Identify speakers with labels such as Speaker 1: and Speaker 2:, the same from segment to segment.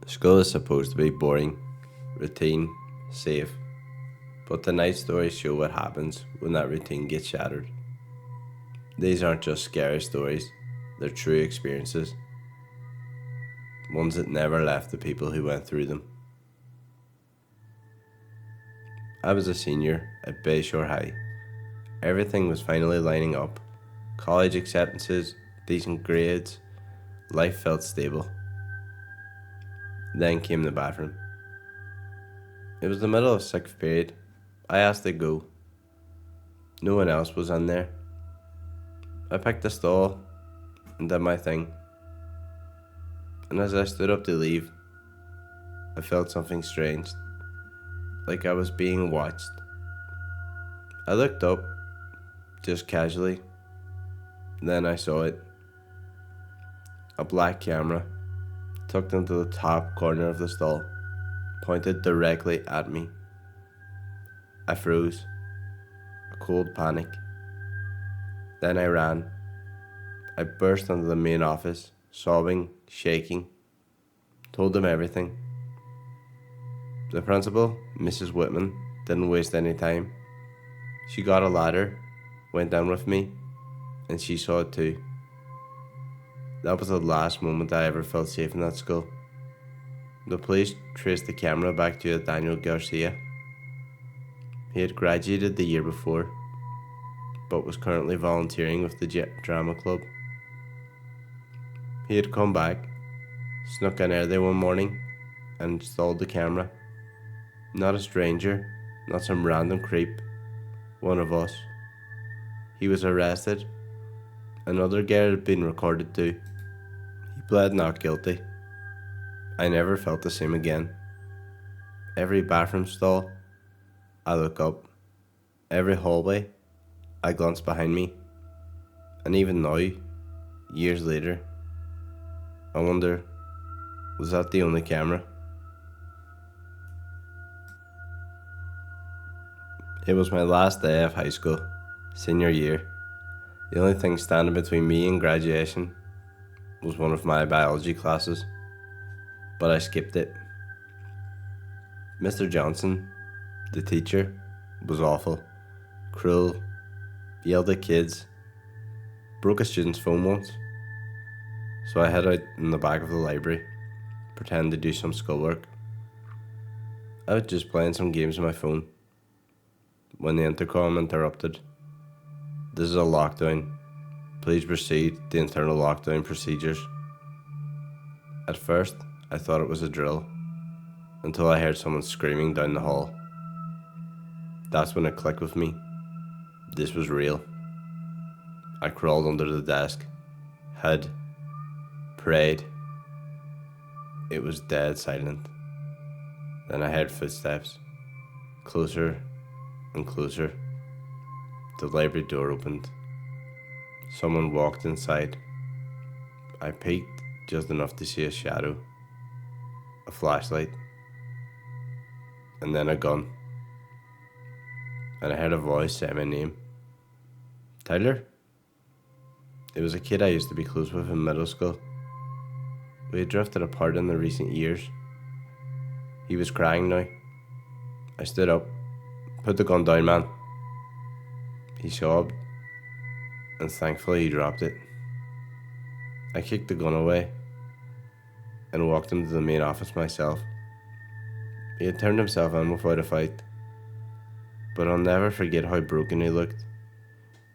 Speaker 1: School is supposed to be boring, routine, safe, but the night stories show what happens when that routine gets shattered. These aren't just scary stories, they're true experiences, ones that never left the people who went through them. I was a senior at Bayshore High. Everything was finally lining up. College acceptances, decent grades, life felt stable. Then came the bathroom. It was the middle of sixth period. I asked to go. No one else was in there. I picked a stall and did my thing. And as I stood up to leave, I felt something strange, like I was being watched. I looked up, just casually. Then I saw it. A black camera, tucked into the top corner of the stall, pointed directly at me. I froze, a cold panic. Then I ran. I burst into the main office, sobbing, shaking. Told them everything. The principal, Mrs. Whitman, didn't waste any time. She got a ladder, went down with me, and she saw it too. That was the last moment I ever felt safe in that school. The police traced the camera back to Daniel Garcia. He had graduated the year before, but was currently volunteering with the drama club. He had come back, snuck in early one morning, and installed the camera. Not a stranger, not some random creep, one of us. He was arrested. Another girl had been recorded too. He pled not guilty. I never felt the same again. Every bathroom stall, I look up. Every hallway, I glance behind me. And even now, years later, I wonder, was that the only camera? It was my last day of high school, senior year. The only thing standing between me and graduation was one of my biology classes, but I skipped it. Mr. Johnson, the teacher, was awful, cruel, yelled at kids, broke a student's phone once. So I hid out in the back of the library, pretending to do some schoolwork. I was just playing some games on my phone when the intercom interrupted. This is a lockdown. Please proceed the internal lockdown procedures. At first, I thought it was a drill, until I heard someone screaming down the hall. That's when it clicked with me. This was real. I crawled under the desk, hid, prayed. It was dead silent. Then I heard footsteps, closer and closer. The library door opened. Someone walked inside. I peeked just enough to see a shadow, a flashlight, and then a gun. And I heard a voice say my name. Tyler? It was a kid I used to be close with in middle school. We had drifted apart in the recent years. He was crying now. I stood up. Put the gun down, man. He sobbed, and thankfully he dropped it. I kicked the gun away and walked into the main office myself. He had turned himself in without a fight, but I'll never forget how broken he looked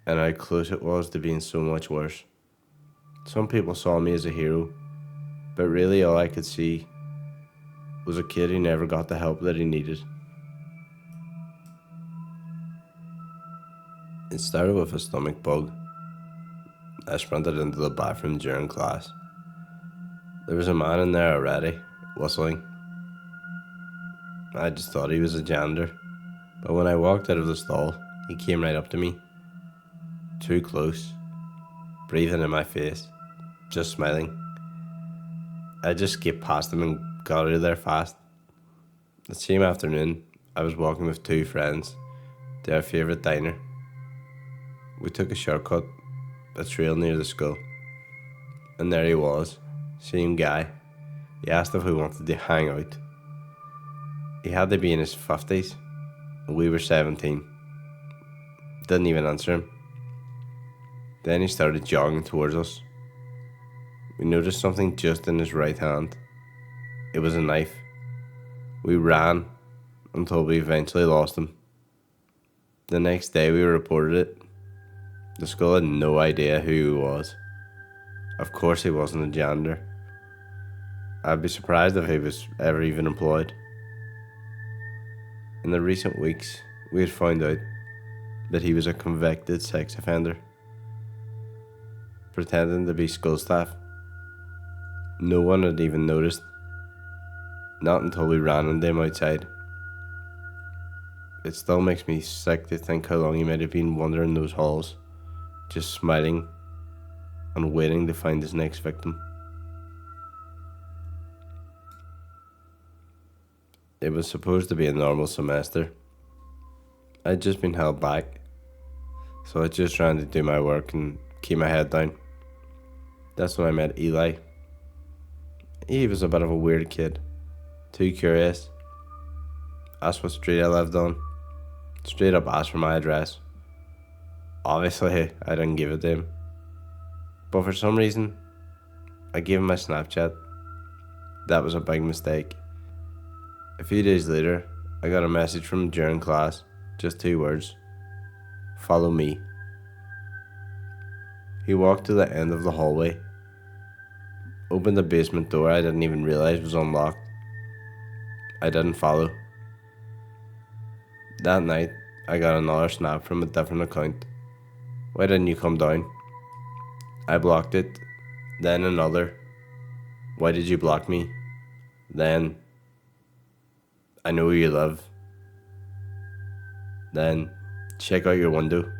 Speaker 1: and how close it was to being so much worse. Some people saw me as a hero, but really all I could see was a kid who never got the help that he needed. It started with a stomach bug. I sprinted into the bathroom during class. There was a man in there already, whistling. I just thought he was a janitor, but when I walked out of the stall, he came right up to me. Too close, breathing in my face, just smiling. I just skipped past him and got out of there fast. The same afternoon, I was walking with two friends to our favourite diner. We took a shortcut, a trail near the school, and there he was, same guy, He asked if we wanted to hang out. He had to be in his 50s. We were 17. Didn't even answer him. Then he started jogging towards us. We noticed something just in his right hand. It was a knife. We ran until we eventually lost him. The next day we reported it. The school had no idea who he was. Of course he wasn't a janitor. I'd be surprised if he was ever even employed. In the recent weeks, we had found out that he was a convicted sex offender, pretending to be school staff. No one had even noticed. Not until we ran into him outside. It still makes me sick to think how long he might have been wandering those halls, just smiling and waiting to find his next victim. It was supposed to be a normal semester. I'd just been held back, so I was just trying to do my work and keep my head down. That's when I met Eli. He was a bit of a weird kid, too curious. Asked what street I lived on, straight up asked for my address. Obviously, I didn't give it to him, but for some reason, I gave him my Snapchat. That was a big mistake. A few days later, I got a message from him during class, just 2 words: follow me. He walked to the end of the hallway, opened the basement door I didn't even realize was unlocked. I didn't follow. That night, I got another snap from a different account. Why didn't you come down? I blocked it. Then another. Why did you block me? Then, I know where you live. Then, check out your window.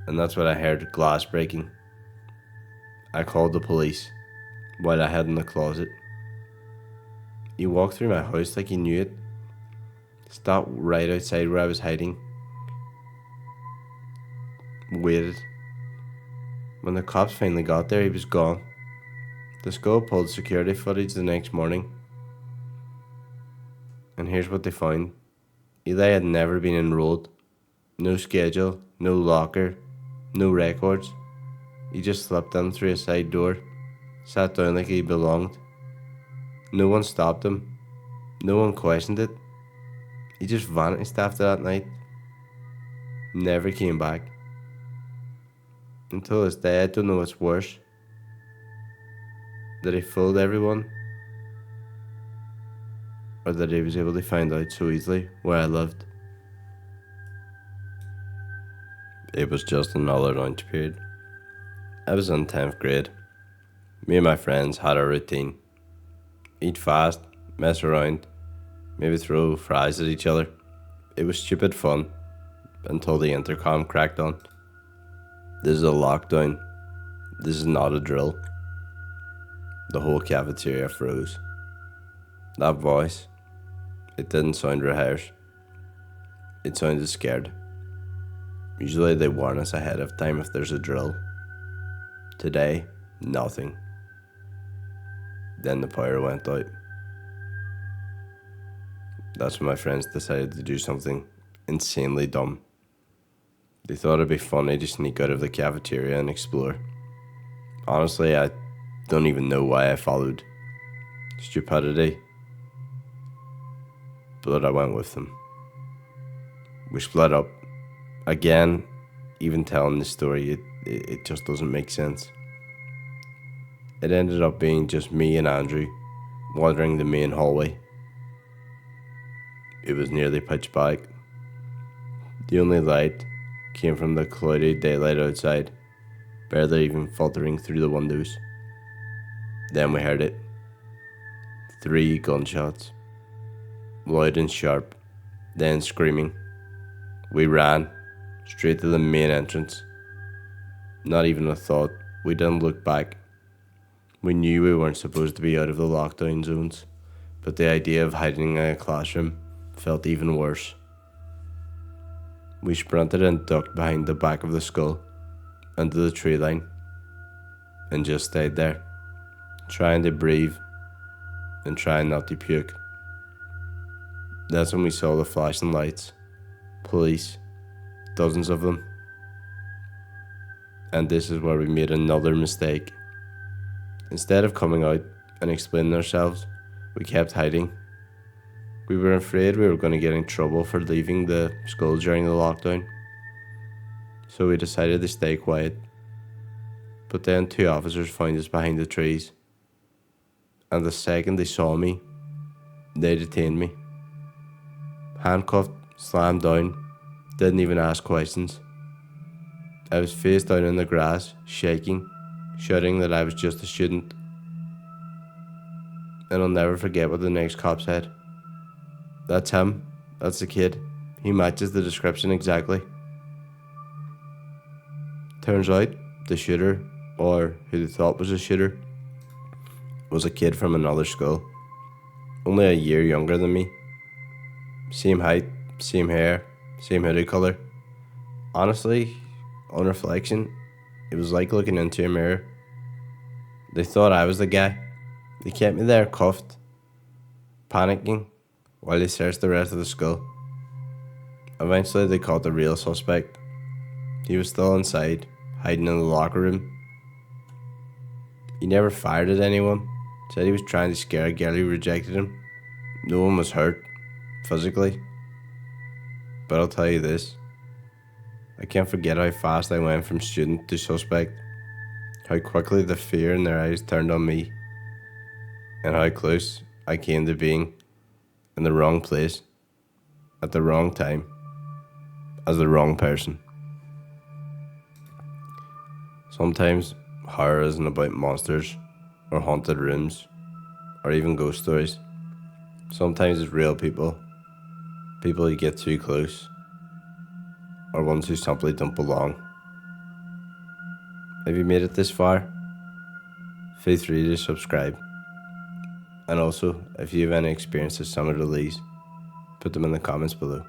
Speaker 1: And that's when I heard glass breaking. I called the police while I hid in the closet. He walked through my house like he knew it. Stopped right outside where I was hiding. Waited. When the cops finally got there, he was gone. The school pulled security footage the next morning. And here's what they found. Eli had never been enrolled. No schedule, no locker, no records. He just slipped in through a side door, sat down like he belonged. No one stopped him. No one questioned it. He just vanished after that night. Never came back. Until this day, I don't know what's worse. That he fooled everyone, or that he was able to find out so easily where I lived. It was just another lunch period. I was in 10th grade. Me and my friends had a routine. Eat fast, mess around, maybe throw fries at each other. It was stupid fun until the intercom cracked on. This is a lockdown. This is not a drill. The whole cafeteria froze. That voice, it didn't sound rehearsed. It sounded scared. Usually they warn us ahead of time if there's a drill. Today, nothing. Then the power went out. That's when my friends decided to do something insanely dumb. They thought it'd be funny to sneak out of the cafeteria and explore. Honestly, I don't even know why I followed. Stupidity. But I went with them. We split up. Again, even telling the story, it just doesn't make sense. It ended up being just me and Andrew wandering the main hallway. It was nearly pitch black. The only light came from the cloudy daylight outside, barely even filtering through the windows. Then we heard it. 3 gunshots. Loud and sharp, then screaming. We ran straight to the main entrance. Not even a thought. We didn't look back. We knew we weren't supposed to be out of the lockdown zones, but the idea of hiding in a classroom felt even worse. We sprinted and ducked behind the back of the school, into the tree line, and just stayed there, trying to breathe and trying not to puke. That's when we saw the flashing lights, police, dozens of them. And this is where we made another mistake. Instead of coming out and explaining ourselves, we kept hiding. We were afraid we were going to get in trouble for leaving the school during the lockdown, so we decided to stay quiet. But then 2 officers found us behind the trees, and the second they saw me, they detained me. Handcuffed, slammed down, didn't even ask questions. I was face down in the grass, shaking, shouting that I was just a student. And I'll never forget what the next cop said. "That's him. That's the kid. He matches the description exactly." Turns out, the shooter, or who they thought was a shooter, was a kid from another school. Only a year younger than me. Same height, same hair, same hoodie colour. Honestly, on reflection, it was like looking into a mirror. They thought I was the guy. They kept me there cuffed, panicking, while they searched the rest of the school. Eventually they caught the real suspect. He was still inside, hiding in the locker room. He never fired at anyone, said he was trying to scare a girl who rejected him. No one was hurt, physically. But I'll tell you this, I can't forget how fast I went from student to suspect, how quickly the fear in their eyes turned on me, and how close I came to being in the wrong place, at the wrong time, as the wrong person. Sometimes horror isn't about monsters, or haunted rooms, or even ghost stories. Sometimes it's real people, people who get too close, or ones who simply don't belong. Have you made it this far? Feel free to subscribe. And also, if you have any experiences similar to these, put them in the comments below.